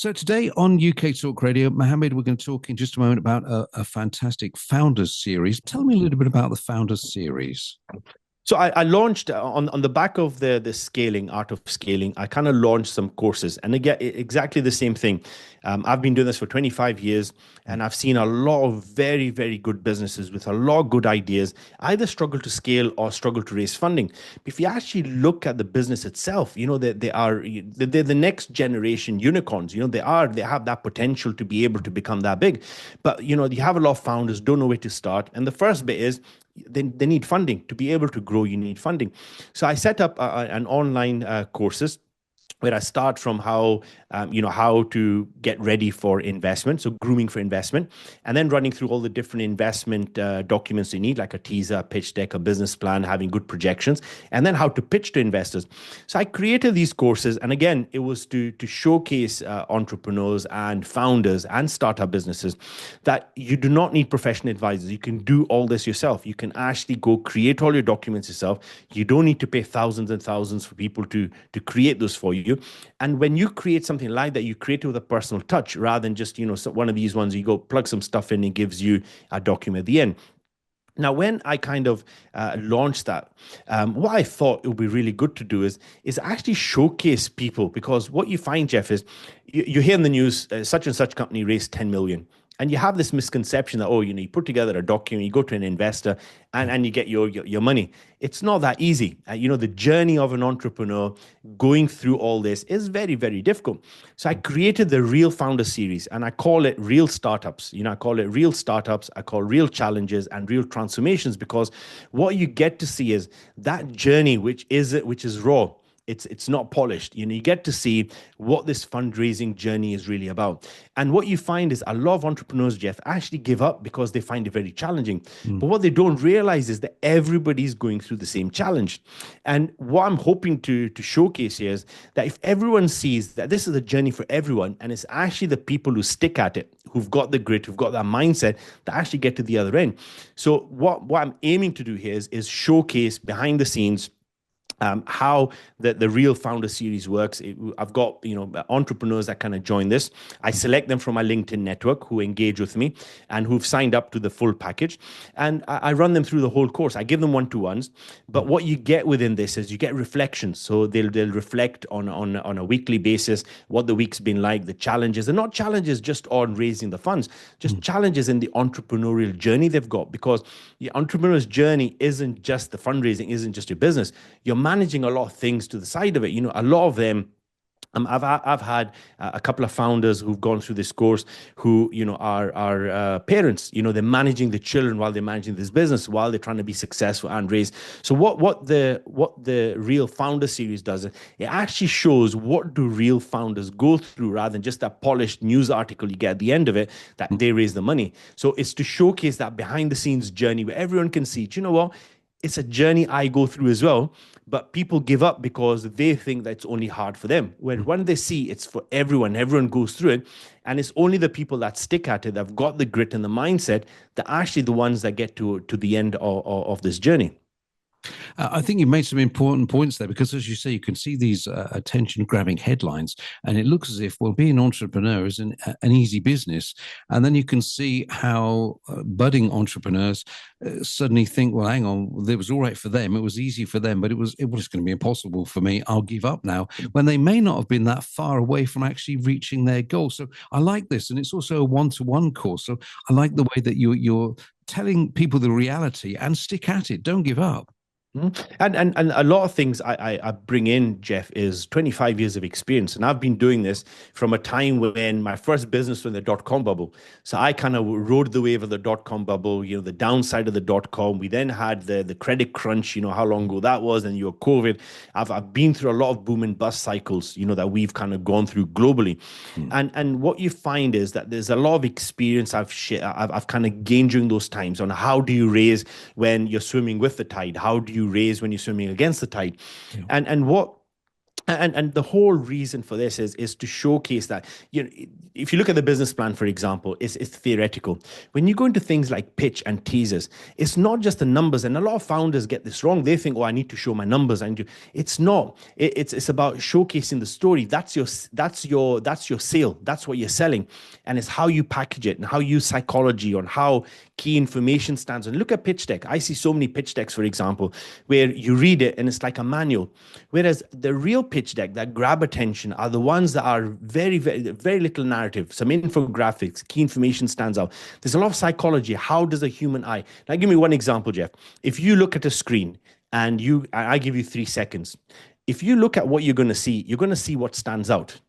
So today on UK Talk Radio, Mohammed, we're going to talk in just a moment about a fantastic Founders Series. Tell me a little bit about the Founders Series. So I launched on the back of the scaling, art of scaling. I kind of launched some courses, and again, exactly the same thing. I've been doing this for 25 years, and I've seen a lot of very, very good businesses with a lot of good ideas either struggle to scale or struggle to raise funding. If you actually look at the business itself, they're the next generation unicorns. They have that potential to be able to become that big, but you have a lot of founders don't know where to start, and the first bit is they need funding to be able to grow. You need funding. So I set up an online courses where I start from how to get ready for investment, so grooming for investment, and then running through all the different investment documents you need, like a teaser, a pitch deck, a business plan, having good projections, and then how to pitch to investors. So I created these courses, and again, it was to showcase entrepreneurs and founders and startup businesses that you do not need professional advisors. You can do all this yourself. You can actually go create all your documents yourself. You don't need to pay thousands and thousands for people to create those for you. And when you create something like that, you create it with a personal touch rather than just, one of these ones, you go plug some stuff in and it gives you a document at the end. Now, when I kind of launched that, what I thought it would be really good to do is actually showcase people, because what you find, Geoff, is you hear in the news, such and such company raised 10 million. And you have this misconception that, you put together a document, you go to an investor and you get your money. It's not that easy. The journey of an entrepreneur going through all this is very, very difficult. So I created the Real Founder Series, and I call it Real Startups. I call it Real Startups. I call Real Challenges and Real Transformations, because what you get to see is that journey, which is raw. It's not polished. You get to see what this fundraising journey is really about. And what you find is a lot of entrepreneurs, Geoff, actually give up because they find it very challenging. But what they don't realize is that everybody's going through the same challenge. And what I'm hoping to showcase here is that if everyone sees that this is a journey for everyone, and it's actually the people who stick at it, who've got the grit, who've got that mindset, that actually get to the other end. So what I'm aiming to do here is showcase behind the scenes how the Real Founder Series works. I've got entrepreneurs that kind of join this. I select them from my LinkedIn network who engage with me and who've signed up to the full package, and I run them through the whole course. I give them one-to-ones, but what you get within this is you get reflections. So they'll reflect on a weekly basis what the week's been like, the challenges, and not challenges just on raising the funds, just challenges in the entrepreneurial journey they've got, because the entrepreneur's journey isn't just the fundraising, isn't just your business. You're managing a lot of things to the side of it. A lot of them, I've had a couple of founders who've gone through this course who are parents. They're managing the children while they're managing this business, while they're trying to be successful and raise. So what the Real Founder Series does, it actually shows what do real founders go through, rather than just that polished news article you get at the end of it that they raise the money. So it's to showcase that behind the scenes journey where everyone can see, do you know what? It's a journey I go through as well, but people give up because they think that it's only hard for them. When they see it's for everyone goes through it, and it's only the people that stick at it, that have got the grit and the mindset, that are actually the ones that get to the end of this journey. I think you made some important points there, because, as you say, you can see these attention-grabbing headlines, and it looks as if, well, being an entrepreneur is an easy business. And then you can see how budding entrepreneurs suddenly think, well, hang on, it was all right for them, it was easy for them, but it was going to be impossible for me. I'll give up now, when they may not have been that far away from actually reaching their goal. So I like this, and it's also a one-to-one course. So I like the way that you're telling people the reality and stick at it. Don't give up. And a lot of things I bring in, Geoff, is 25 years of experience. And I've been doing this from a time when my first business was in the dot-com bubble. So I kind of rode the wave of the dot-com bubble, the downside of the dot-com. We then had the credit crunch, how long ago that was, and your COVID. I've been through a lot of boom and bust cycles, that we've kind of gone through globally. And what you find is that there's a lot of experience I've kind of gained during those times on how do you raise when you're swimming with the tide? How do you raise when you're swimming against the tide? Yeah. And what And the whole reason for this is to showcase that, you know, if you look at the business plan, for example, it's theoretical. When you go into things like pitch and teasers, it's not just the numbers. And a lot of founders get this wrong. They think, oh, I need to show my numbers. And it's not. It's about showcasing the story. That's your sale. That's what you're selling, and it's how you package it and how you use psychology on how key information stands. And look at pitch deck. I see so many pitch decks, for example, where you read it and it's like a manual, whereas the real pitch deck that grab attention are the ones that are very, very, very little narrative, some infographics, key information stands out. There's a lot of psychology. How does a human eye? Now, give me one example, Geoff. If you look at a screen and I give you 3 seconds, if you look at what you're going to see what stands out.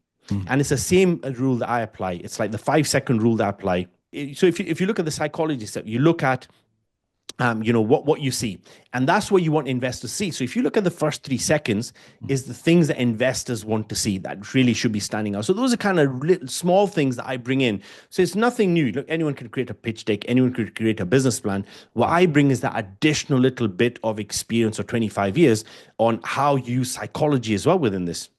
And it's the same rule that I apply. It's like the 5-second rule that I apply. So if you look at the psychology step, you look at what you see, and that's what you want investors to see. So if you look at the first 3 seconds, is the things that investors want to see that really should be standing out. So those are kind of little, small things that I bring in. So it's nothing new. Look, anyone can create a pitch deck, anyone could create a business plan. What I bring is that additional little bit of experience or 25 years on how you use psychology as well within this.